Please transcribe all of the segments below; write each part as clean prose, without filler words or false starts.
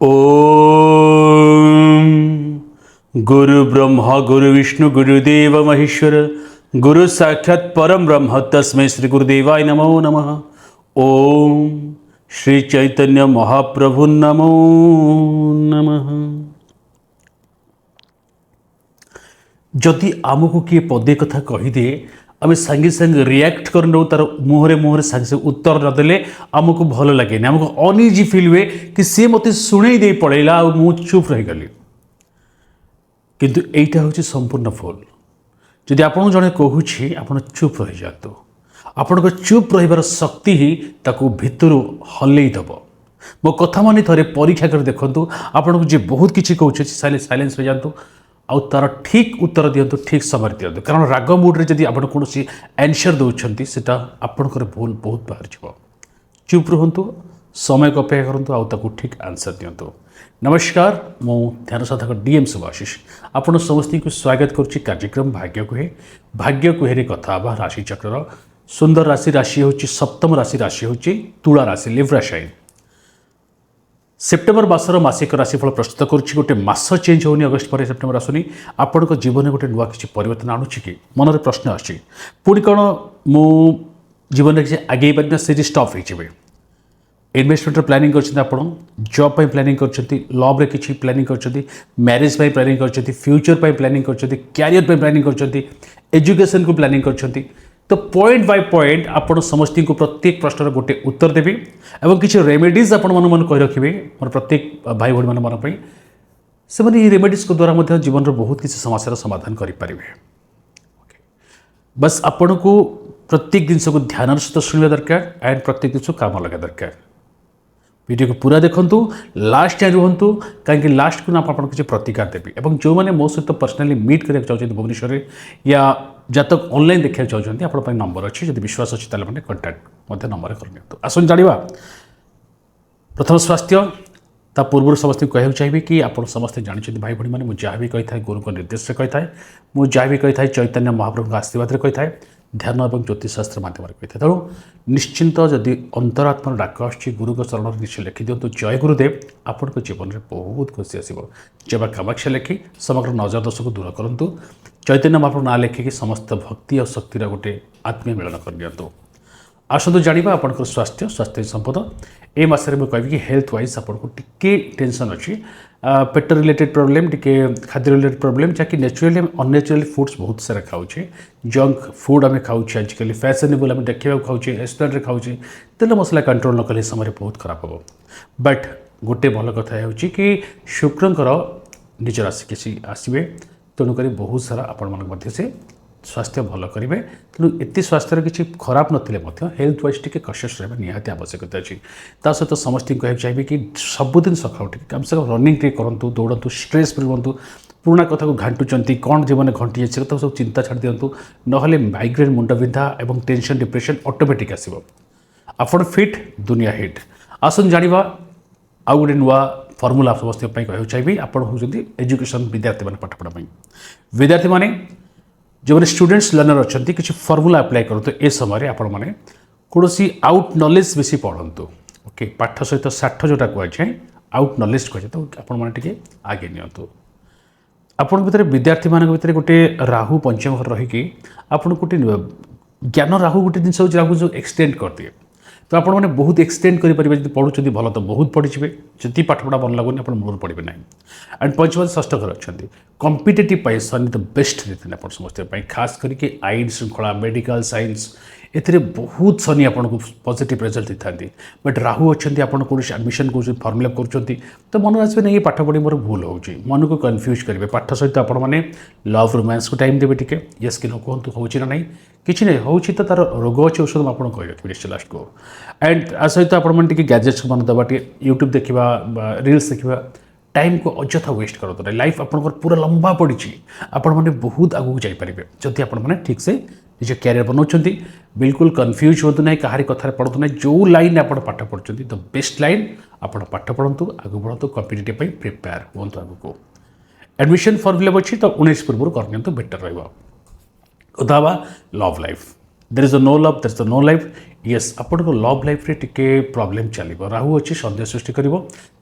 ओम गुरु ब्रह्मा गुरु विष्णु गुरुदेव महेश्वर गुरु साक्षात परम ब्रह्म तस्मै श्री गुरुदेवाय नमो नमः। ओम श्री चैतन्य महाप्रभु नमो नमः। जदि आमको किए पदे कथा कहीदे आम सागे सागे रिएक्ट कर नौ तार मुहरे मुहरे सागे सागे उत्तर नदेले आमको भल लगे आमको अनइजी फिल हुए कि सी मत शुणे दे पड़ेगा आ चुप रहीगली किंतु एटा हूँ संपूर्ण भूल। जदि आपन जड़े कहूँ आप चुप रही जातु आपण चुप रहीबार शक्ति ही ताकू भितर हल्लईदेव। मो कथा मानी थे परीक्षा कर देखु आपन को जी बहुत किसी कहूँ साइलेंस हो जातु आउ तार ठीक उत्तर दिंतु ठीक समय दिंतु कारण राग मुड्रे जब आप कौन आंसर दौरान से आपणकर भूल बहुत बाहर जाव। चुप रुहतु समय को अपेक्षा करूँ आउ ठीक आंसर दिंतु। नमस्कार मु ध्यान साधक डीएम सुभाषिष आपण समस्त को स्वागत करुच्ची कार्यक्रम भाग्य कुहे। भाग्य कुहे कथा राशि चक्र सुंदर राशि हूँ सप्तम राशि हूँ तुला राशि लिब्रा साइन। सेप्टेम्बर मासर मासिक राशिफल प्रस्तुत करुच्ची गोटे मास चेंज होनी अगस्ट पर सेप्टेम्बर आसुनी आपण जीवन गोटे नुआ किसी परिवर्तन आणुची कि मनरे प्रश्न आछि पुणी कौन मु जीवन में किसी आगे पार्ना से स्टॉप हो इन्वेस्टमेंट प्लानिंग कर जॉब प्लानिंग कर लव रे किसी प्लानिंग कर मैरिज प्लानिंग कर फ्यूचर प्लानिंग कर क्यारियर प्लानिंग कर एजुकेशन को प्लानिंग कर तो पॉइंट बाय पॉइंट आपण समस्त को प्रत्येक प्रश्नर गोटे उत्तर देवी और किसी रेमेडीज आपण मन कही रखिए मोर प्रत्येक भाई भाई मन मन से रेमेडीज को द्वारा जीवन बहुत किसी समस्या समाधान करें। बस आपण को प्रत्येक जिनस को ध्यान सहित शुणा दरकार एंड प्रत्येक जिन काम लगा दरकार। वीडियो को पूरा देखंतु लास्ट जाए रुहतु कहीं लास्ट को आप किसी प्रतिकार देवी और जो मैंने मो सहित पर्सनाली मीट करने चाहते भुवनेश्वर या जातक ऑनलाइन देखा चाहते आप नंबर अच्छी जब विश्वास अच्छी तेल मैंने कंटाक्ट नंबर कर आसन जाना प्रथम स्वास्थ्य ता पूर्व समस्त कहूँ चाहिए कि आप समस्त जानते भाई भाई मैंने जहाँ भी कही था गुरु को निर्देश कही था मुझे जहाँ भी कही था चैतन्य महाप्रभु आशीर्वाद कही था ध्यान और ज्योतिषशास्त्र मध्यम कही था। तेणु निश्चिंत जदि अंतरात्म डाक आसुच्छी गुरु को शरण निश्चय लिखि दिंतु जय गुरुदेव आपण जीवन में बहुत खुशी आसो। जब कामाक्षा लिखि समग्र नजर दोष को दूर करूँ चैतन्य महाप्रभु ना लिखिकी समस्त भक्ति और शक्तिर गोटे आत्मीय मिलन कर दिंतु। आसतु जाना आपंकर स्वास्थ्य स्वास्थ्य संपद ए मसरे मुझे कहि कि हेल्थ वाइज आपको टिके टेंशन अच्छी पेट रिलेटेड प्रोब्लेम टिके खाद्य रिलेटेड प्रोब्लेम जहाँकि नेचुराली अननेचुराली फूड्स बहुत सारा खाऊे जंक फूड आम खाऊे आजिकल फैशनेबल आम देखा खाऊे रेस्टोरेंट खाऊे तेल मसला कंट्रोल न कले समय बहुत खराब हम। बट गोटे भल कथा हो कि शुक्रंकर निज राशि किसी आसवे तेणुक बहुत सारा आपण से स्वास्थ्य भल करेंगे। तेणु एत स्वास्थ्य किसी खराब नथिले हेल्थ वाइज टी कन्सियस रहा निहाती आवश्यकता अच्छी। ता सहित समस्त कहना चाहिए कि सबुदिन सकाल कम से कम रनिंग टे करूँ दौड़ू स्ट्रेस फ्री रुहतु पुराणा कथा को घाटुंट कौन जीवन घंटी जाए सब चिंता छाड़ दिंतु ना माइग्रेन मुंड विंधा और टेंशन डिप्रेशन ऑटोमेटिक आसो आपण फिट दुनिया हिट। आसन जाना आउ गोटे नुआ फर्मुला समस्त कहना चाहिए आप हूँ एजुकेशन विद्यार्थी मैंने पाठ पढ़ा विद्यार्थी मैंने जो मैंने स्टूडेंट्स लर्नर अच्छा किसी फर्मुला अप्लाई करूँ ए समय आपण मैंने कौन आउट नॉलेज बेसी पढ़ु ओके पाठ सहित साठ जोटा कहुए आउट नॉलेज कहुए तो आपटे आगे नियंतु। आपण भर विद्यार्थी मान भर गोटे राहु पंचम घर रहीकि आपन गोटे ज्ञान राहु गोटे जिन राहु जो एक्सटेंड कर दिए तो आप बहुत एक्सटेंड करेंगे जब पढ़ुं भल तो बहुत पढ़ी जी पाठ पढ़ा भल लगुनि आप मूल पढ़े ना। एंड पंचम षष्ठ घर अच्छा कॉम्पिटिटिव सन द बेस्ट देते आप समस्त खास करके आईन श्रृंखला मेडिकल साइंस ए बहुत शनि आपको पॉजिटिव रिजल्ट दे था। बट राहु अच्छा आप कौन एडमिशन कर फर्म अप कर तो मन आसवे नहीं पाठ पढ़ी मोर भूल हो मन को कन्फ्यूज करेंगे पाठ सहित आपने लव रोमांस को टाइम देवे टे यस कि कहतु हो ना नहीं किसी नहीं हो तो तार रोग अच्छे औषध आपको कही रखिए निश्चय लास्ट को। एंड आ सहित आपटे गैजेट्स मन देवा यूट्यूब देखा रिल्स देखा टाइम को अଯଥା वेस्ट करो लाइफ आपंकर पूरा लंबा पड़ी आपण मैंने बहुत आगू जापारे जदि आपने ठीक से निज कैरियर बनाऊँ बिल्कुल कन्फ्यूज हो ना कहार कथार पढ़ु ना जो लाइन आप पाठ पढ़ुं द बेस्ट लाइन आप पाठ पढ़ु आगे बढ़ु कॉम्पिटिटिव प्रिपेयर हूँ आगू एडमिशन फॉर्म फिलअप अच्छी तो 19 पूर्व कर बेटर रहा। कथा love life there is no love, there is no life. Yes आपको लव लाइफ रे टिके प्रॉब्लम चलो। राहु अच्छी सन्देह सृष्टि कर।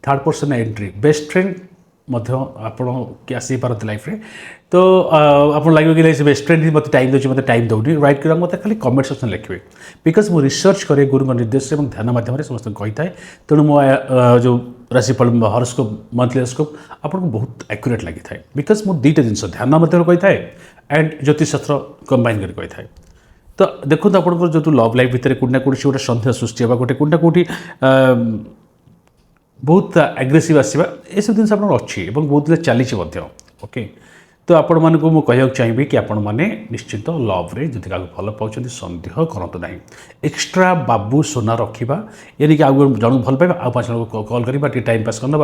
Third person entry best friend आप आसी पारती लाइफ रे। तो आप लगे कि बेस्ट फ्रेंड मत टाइम दूसरी मत टाइम दौनी राइट करा मत खाली कमेंट सेक्शन लिखे बिकॉज मु रिसर्च करे गुरु निर्देश और ध्यान माध्यम समस्त कही था। तेणु मो जो राशिफल हॉरोस्कोप मंथली हॉरोस्कोप आपको बहुत एक्यूरेट लगी था बिकॉज मु दुईटा जिन ध्यान मध्यम कही था एंड ज्योतिषशास्त्र कंबाइन कर कही था। तो देखो आपंकर जो लव लाइफ भितर कोटी ना कोटी गोटे सन्देह सृष्टि होगा गोटे कोटी ना कोटी बहुत एग्रेसिव आसवा ये सब जिन अच्छी बहुत दिन चली ओके। तो आपण मानक मु कहूँ चाहिए कि आपण मैंने निश्चित लव रे जदि क्या भल पाँच सन्देह करूँ ना। एक्सट्रा बाबू सोना रखा यानी कि आउ जन भल पाइबा आ 5 जन कल करवा टाइम पास करना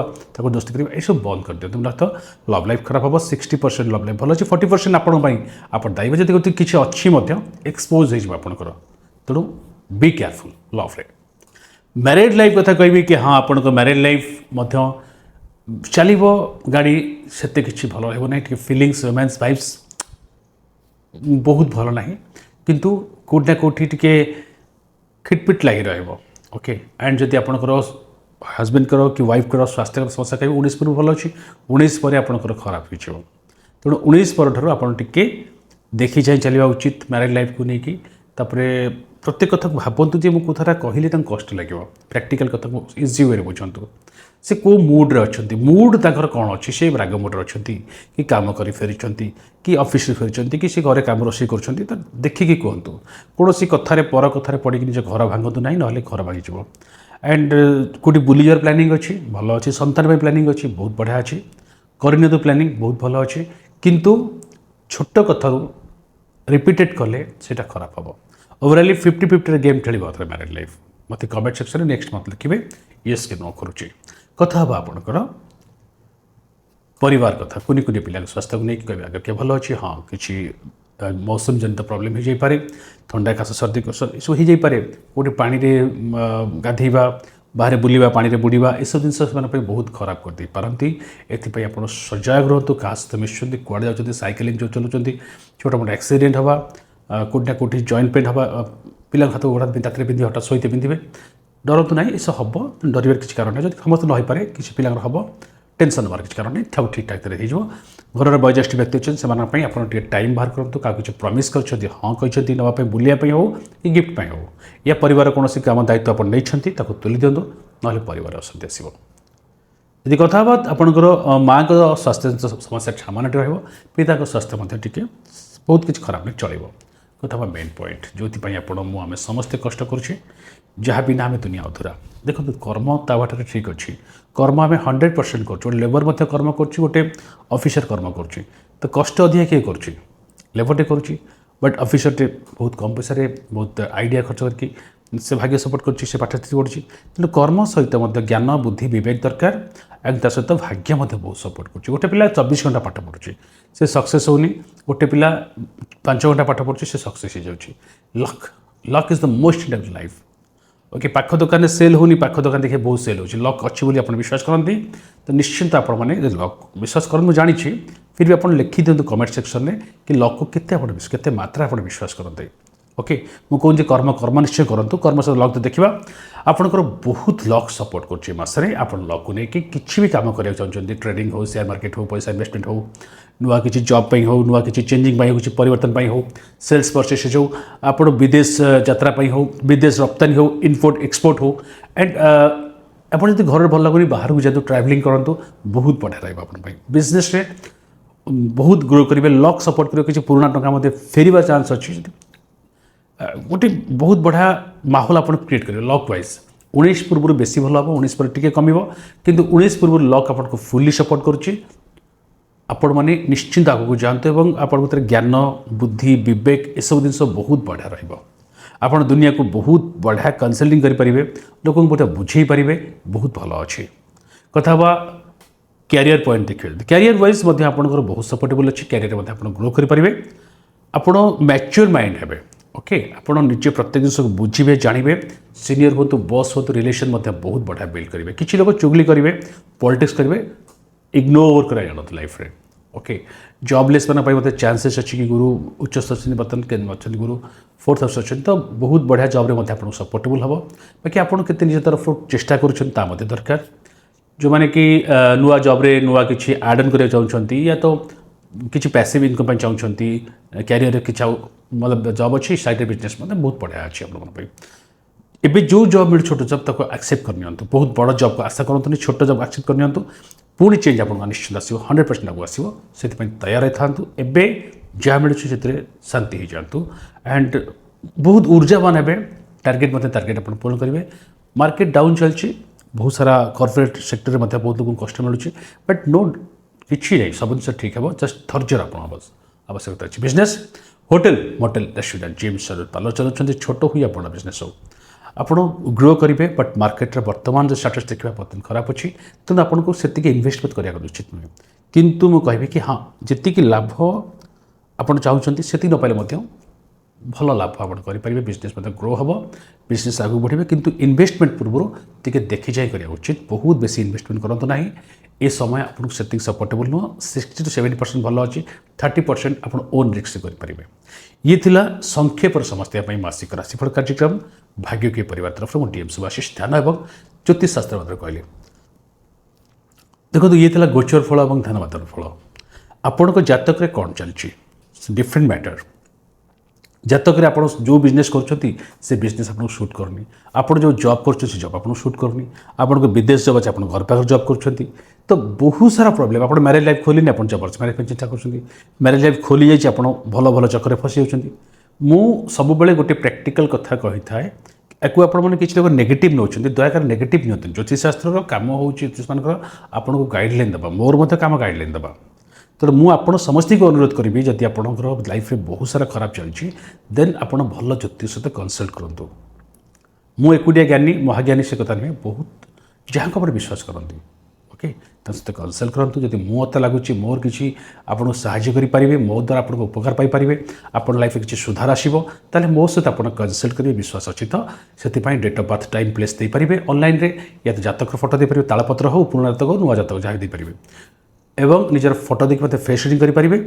दोस्ती करवा ये सब बंद कर दिखाते ना। तो लव लाइफ खराब हम 60% लव लाइफ भल अच्छे 40% आपण दायी जब किसी अच्छी एक्सपोज होकर। तेणु बी केयरफुल लव रे। मैरिड लाइफ कथा कहि कि हाँ आपण मैरिड लाइफ चलो गाड़ी से किसी भल रहा फिलिंग्स रोमांस वाइब्स बहुत भल ना किंतु कोटी ना कोटी टिके खिटपिट लगी ओके। एंड जदि आपंकर हजबैंड कि वाइफ स्वास्थ्य समस्या कह 19 पर भल अच्छी 19 पर आपंकर खराब हो। तेणु 19 पर आप देखी चाहे चलवा उचित मैरिड लाइफ को लेकिन प्रत्येक कथा भावतु जे मुझे कथा कहले कष्ट लगे प्रैक्टिकल कथा इजी वे बुझंतु से को मूड रे अच्छी मूड ताकर कौन अच्छी से राग मूड रे अच्छी कि काम कर फेरी कि ऑफिस फेरी कि सी घरे काम रोषे कर तो देखिकी कहतु कौन कथार पर कथार पड़ी निज घर भांगतु ना ना घर भांगी। एंड कौटी बुलीजार प्लानिंग अच्छी भल अच्छी संतान प्लानिंग अच्छी बहुत बढ़िया अच्छी करनी तो प्लानिंग बहुत भल अच्छी किंतु छोट कथा रिपीटेड कले से खराब हम। ओवरऑली 50-50 गेम खेल मैरिड लाइफ मत कमेंट सेक्शन नेक्स्ट मंथ लिखे येस कि नो करुच्ची कथा हम आपणकर परिवार कथा कुनी कुनी पिला स्वास्थ्य को लेकिन कह आगे क्या भल अच्छी हाँ कि मौसम जनित प्रोब्लेम हो जाए थंडा काश सर्दी सब हो जाए कौटे पानी गाधेवा बाहर बुलवा पानी बुड़वा यह सब जिन बहुत खराब कर दे पारती। एपाई आप सजग रुहतु क्या सहित मिशुं कड़े जाऊँ सैकेलिंग जो चलाऊँ छोटा मोटा एक्सीडेंट हवा कौटी ना कौटी जॉइंट पेन हवा पिला हाथ गोड़ रात पिंधि हठात सहित पिंधे डरतु ना ये सब हम डर किसी कारण नहीं जब समस्त न पारे किसी पिला हम टेंशन नबार किसी कारण नहीं सब ठीक ठाक हो घर वयोज्येष्ठ व्यक्ति अच्छे से आप टाइम बाहर करूँ क्या किसी प्रमिश कर हाँ कहते नापी बुलायापी हो कि गिफ्ट हो या परिवार कौन काम दायित्व आप नहीं तुली दिंतु ना परिवार अशांति आसो। यदि कथा आपंकर माँ को स्वास्थ्य समस्या सामान्य रिता स्वास्थ्य टी बहुत किसी खराब नहीं चलो कथा मेन पॉइंट जो आम समस्ते कष्ट करुचे जहाँ बिना आम दुनिया अधूरा। देखो कर्म ता बाटर ठीक अच्छी कर्म आम 100% कर लेबर कर्म गोटे ऑफिसर कर्म कर तो कष्ट अधिका किए कर लेबरटे कर बट ऑफिसर टे बहुत कम पैसा बहुत आइडिया खर्च करके से भाग्य सपोर्ट कर पाठस्थिति पढ़ी तेणु कर्म सहित ज्ञान बुद्धि विवेक दरकार एंड ता सहित भाग्य बहुत सपोर्ट कर गोटे पिला 24 घंटा पाठ पढ़ुची से सक्सेस होनी गोटे पिला 5 घंटा पाठ पढ़ुची से सक्सेस हो जाऊँगी। Luck luck is the most important life okay. पाख दुकान सेल होनी पाख दुकान देखिए बहुत सेल हो लक अच्छी बोली आप विश्वास करती तो निश्चिंत आपने लक विश्वास कर मुझे जानी फिर भी आप लिखी दिखाँ कमेंट सेक्शन में कि लक को केते मात्रा आप विश्वास करते ओके। मुझे कहूँ कर्म कर्म निश्चय करूँ कर्म सहित लक तो देखा आपंकर बहुत लक सपोर्ट कर मसरे आप लक को लेकिन किसी भी कम करने चाहते ट्रेडिंग हो शेयर मार्केट हो पैसा इन्वेस्टमेंट हो नुआ किसी जॉब हो नुआ किसी चेंजिंग किसी परिवर्तन हो सेल्स परचेस जो आप विदेश यात्रा हो विदेश रप्तानी हो इम्पोर्ट एक्सपोर्ट हो एंड आप घर भल लगुनि बाहर को जातु ट्रावेलिंग करूँ बहुत बढ़िया रहा बिजनेस बहुत ग्रो करेंगे लक सपोर्ट कर किसी पुराना टंका फेर चान्स अच्छी गोटे बहुत बढ़िया माहौल आप क्रिएट करेंगे लक वाइज 19 पूर्व बेसी भल हम 19 पर टी कम किंतु 19 पूर्व लक आपको फुल्ली सपोर्ट करुच्ची आपण मैंने निश्चिंत आगू जातु और आपण ज्ञान बुद्धि विवेक ये सब जिन बहुत बढ़िया रहा दुनिया को बहुत बढ़िया कनसल्टिंग करेंगे लोक बहुत बुझे पारे बहुत भल अच्छे कथा कैरियर पॉइंट देखिए कैरियर वाइज आपंकर बहुत सपोर्टेबल अच्छी कैरियर आप ग्रो करेंगे आप मैच्योर माइंड हे ओके। आपड़ निजे प्रत्येक जिन को बुझे जानवे सीनियर हो बॉस हो रिलेशन बहुत बढ़िया बिल्ड करेंगे किसी लोग चुगली करेंगे पॉलिटिक्स करेंगे इग्नोर कर लाइफ रे ओके जॉबलेस मान मत चान्सेस अच्छी कि गुरु उच्च अच्छी बर्तमान अच्छा गुरु 4th हाउस अच्छे तो बहुत बढ़िया जॉब में आपको सपोर्टेबल हम बाकी आपड़ के निज तरफ चेष्टा कर दरकार जो मैंने कि नुआ जॉब्रे नुआ कि आड ऑन करने चाहते या तो किसी पैसिव इनकम चाहते क्यारियर कि मतलब जॉब अच्छी साइड बिजनेस मतलब बहुत बढ़िया अच्छी आप एबे जो जॉब मिले छोट जॉब तक एक्सेप्ट करनी बहुत बड़ जॉब को आशा करते छोट जॉब एक्सेप्ट करनी पुणी चेंज आपको निश्चित आसो 100% आगे आसो से तैयार था एवं जहाँ मिलूँ शांति हो जातु एंड बहुत ऊर्जावान हे टार्गेट मत टार्गेट आप पूर्ण करेंगे मार्केट डाउन चलती बहुत सारा कॉर्पोरेट सेक्टर में बहुत लोग कष्ट मिलूँ बट नो किसी नहीं सब जिन ठीक है जस्ट धैर्य आप आवश्यकता अच्छी business hotel motel restaurant gym salon parlour चलाउँ छोट हुई आप बिजनेस हो ଆପଣ ଗ୍ରୋ କରିବେ ବଟ୍ ମାର୍କେଟରେ ବର୍ତ୍ତମାନ ଯେଉଁ ଷ୍ଟାଟସ୍ ଦେଖିବା ବର୍ତ୍ତମାନ ଖରାପ ଅଛି ତେଣୁ ଆପଣଙ୍କୁ ସେତିକି ଇନଭେଷ୍ଟମେଣ୍ଟ କରିବାକୁ ଉଚିତ ନୁହେଁ କିନ୍ତୁ ମୁଁ କହିବି କି ହଁ ଯେତିକି ଲାଭ ଆପଣ ଚାହୁଁଛନ୍ତି ସେତିକି ନ ପାଇଲେ ମଧ୍ୟ ଭଲ ଲାଭ ଆପଣ କରିପାରିବେ ବିଜନେସ୍ ମଧ୍ୟ ଗ୍ରୋ ହେବ ବିଜନେସ୍ ଆଗକୁ ବଢ଼ିବେ କିନ୍ତୁ ଇନଭେଷ୍ଟମେଣ୍ଟ ପୂର୍ବରୁ ଟିକେ ଦେଖି ଯାଇ କରିବା ଉଚିତ ବହୁତ ବେଶୀ ଇନଭେଷ୍ଟମେଣ୍ଟ କରନ୍ତୁ ନାହିଁ ଏ ସମୟ ଆପଣଙ୍କୁ ସେତିକି ସପୋର୍ଟେବଲ୍ ନୁହଁ 60 to 70% ଭଲ ଅଛି 30% ଆପଣ ଓନ୍ ରିସ୍କ କରିପାରିବେ ये थिला संक्षेपर समस्या मासिक राशिफल कार्यक्रम भाग्य के परिवार तरफ मुझे डीएम सुभाषिष ध्यान और ज्योतिष शास्त्र भाव कहली देखो ये थिला गोचर फल और धनवादर फल आपण को जातक रे कौन चलती डिफरेंट मैटर जातक रे आपण जो बिजनेस करछती से बिजनेस आपन शूट करनी आपण जो जॉब करछ से जॉब आपन शूट करनी आपण को विदेश जॉब अच्छे घर पाख जॉब करछती तो बहुत सारा प्रॉब्लम आप मैरिज लाइफ खोलिनी आप जबरदस्त मैरिज चिंता कर मैरिज लाइफ खोली जाइए आप भल भल चक्कर फसी होती मु सब गोटे प्रैक्टिकल कथा कही थाए याकू आपने किसी लोग नेगेटिव नौ दयाकर नेगेटिव नियंत्रण ज्योतिष शास्त्र काम हो ज्योतिष मान आपको गाइडलाइन देवा मोर मत काम गाइडलाइन देवा तो मुझे समस्त को अनुरोध करी जदि आपंकर लाइफ में बहुत सारा खराब चलती देन आप भल ज्योतिष सहित कनसल्ट करूँ मु एकुटिया ज्ञानी महाज्ञानी से कथा नुहे बहुत जहाँ को विश्वास करती ओके सहित कनसल्ट करूँ जब मत लगुच मोर किसी आपको साहय करेंगे मो द्वारा आपको उपकार पाइपर आप लाइफ में किसी सुधार आसो मो सहित आप कनसल्ट करेंगे विश्वास अच्छी तो से date of birth time place दे पारे ऑनलाइन रे या तो जातक फोटो दे पारे तालपत्र हो पुराना जातक हो नुआ जातक जहाँ देपारे एवं निजर फोटो देखिए मतलब फेस रिडिंग करेंगे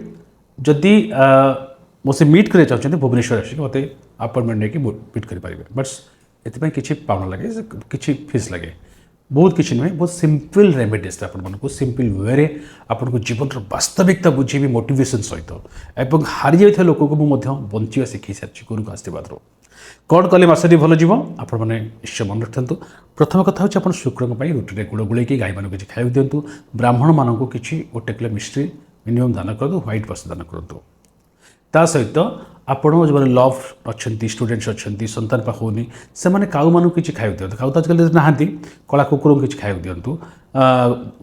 जदि मो से मीट करना चाहते भुवनेश्वर आसिक मत अपॉइंटमेंट नहीं मीट करेंगे बट्स ये किसी पाउन लगे किसी फीस लगे बहुत किसी नुहे बहुत सिंपल रेमेडीज आपको सिंपल वे आपको जीवन वास्तविकता बुझे मोटिवेशन सहित एवं हारी जाता लोक को बंचा शिखी सारी गुरु का आशीर्वाद कौन कले मसटी भल जीव आप निश्चय मन रखु प्रथम कथा हूँ आप शुक्र रुटी गुड़ गुड़े गाई मान किसी खाई दिंतु ब्राह्मण मानक किसी गोटे किलो मिश्री मिनिमम दान करूँ व्हाइट बस दान करूँ ता सहित आपण जो लव अच्छा स्टूडेंट्स अच्छा संतान पाख होनी से काऊ मान किसी खाई दिंतु काऊ तो आजकल नहांती कला कुकुर किसी खाई दिंतु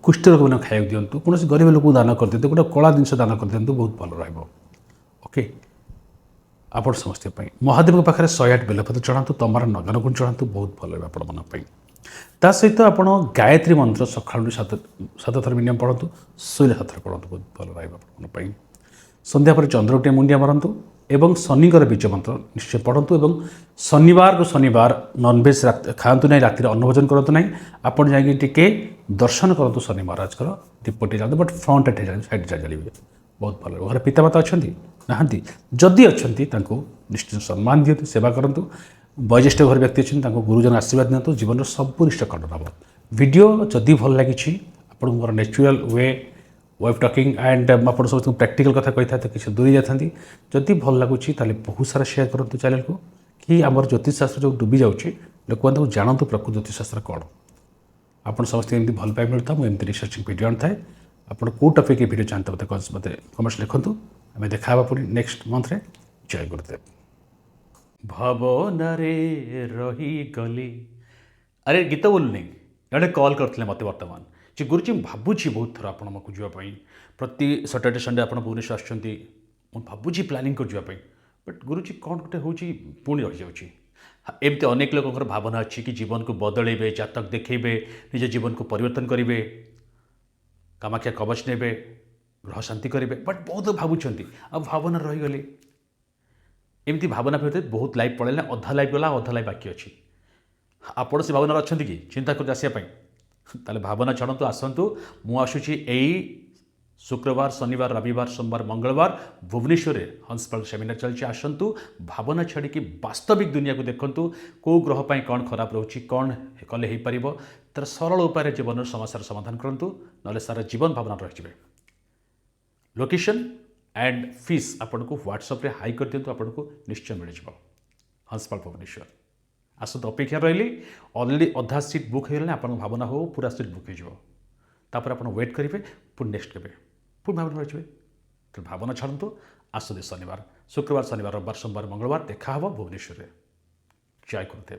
कुष्ठ रोग मैंने खाई दिंतु कौन गरीब लोक दान कर दिंतु गोटे कला जिन दान कर दिंतु बहुत भल रोके आप समस्त महादेव पाखे 108 बेलपत्र चढ़ातु तमार नगन गुण चढ़ातु बहुत भल रहा आपण मन ता सहित आप गायत्री मंत्र सकाल 7 थर मिनिमम पढ़ु शोले 7 थर पढ़ु बहुत भल रहा मन संध्या पर चंद्र गोटे मुंडिया मारतु एवं शनिकर बीज मंत्र निश्चय पढ़ु एवं शनिवार को शनिवार नॉनवेज खातु ना राति अन्नभोजन करूँ ना आप जाके दर्शन करूँ शनि महाराज दीपटे जातु बट फ्रंट साइड जाइए बहुत भल घर पितामाता अच्छा नहांती जदि अच्छा निश्चित सम्मान दिंतु सेवा करूँ वयोज्येष्ठ घर व्यक्ति अच्छे गुरुजन आशीर्वाद दिखाँ जीवन सब रिष्ट खंडन हम वीडियो जदि भल लगी आप natural way of talking and आप सब प्रैक्टिकल कथा कही था तो किसी दूरी जाती जदि भल लगुच बहुत सारा शेयर करूँ चैनल को कि आम ज्योतिष शास्त्र जो डूबी जाऊँगी लोक मैंने जानतु प्रकृत ज्योतिष शास्त्र कौन आप समस्त एमती भल पाई मिलता मुझे एमती रिसर्चिंग वीडियो आनी थाए आप टॉपिक वीडियो चाहते मत कमेंट्स लिखुँ आम देखा पुणी नेक्स्ट मंथ रे जय गुरुदेव भवनरे रही गली अरे गीत बोलूनी जड़े कॉल करते मत बर्तमान जी गुरुजी भावुची बहुत थर आप जावाई प्रति सैटरडे संडे आप भुवनेश्वर आसुँच प्लानिंग कर जावाई बट गुरुजी कौन गोटे हूँ पुणी रही जाऊँगी एमती अनेक लोक भावना अच्छी कि जीवन को बदलेबे जातक देखेबे निज जीवन को परिवर्तन करेंगे कामाख्या कवच ने ग्रह शांति करेंगे बट बहुत भावुंट आ भावना रहीगली एमती भावना फिर बहुत लाइफ पड़ेगा अधा लाइफ गला अधा लाइफ बाकी अच्छी आपण से भावना अच्छा कि चिंता कर आसापी ताले भावना छाड़ू आसतु मुझुची शुक्रवार शनिवार रविवार सोमवार मंगलवार भुवनेश्वर में हंसपाल सेमिनार चलती आसतु भावना छाड़ी वास्तविक दुनिया को देखु कौ ग्रह पर कौन खराब रोचे कौन कले हो पार तार सरल उपाय जीवन समस्यार समाधान करूँ ना सारा जीवन भावना रही लोकेशन एंड फीस आपन को व्हाट्सएप रे हाई कर दिंतु आपन को निश्चय मिल जाए हंसपाल भुवनेश्वर आसत अपेक्षा रही अलरेडी अधा सीट बुक हो आप भावना हो पूरा सीट बुक होपर आप वेट करेंगे पुणी नेक्स्ट केवे पुणी भावना रही तो भावना छाड़ू आसते शनिवार शुक्रवार शनिवार रविवार सोमवार मंगलवार देखा भुवनेश्वर जय गुरुदेव।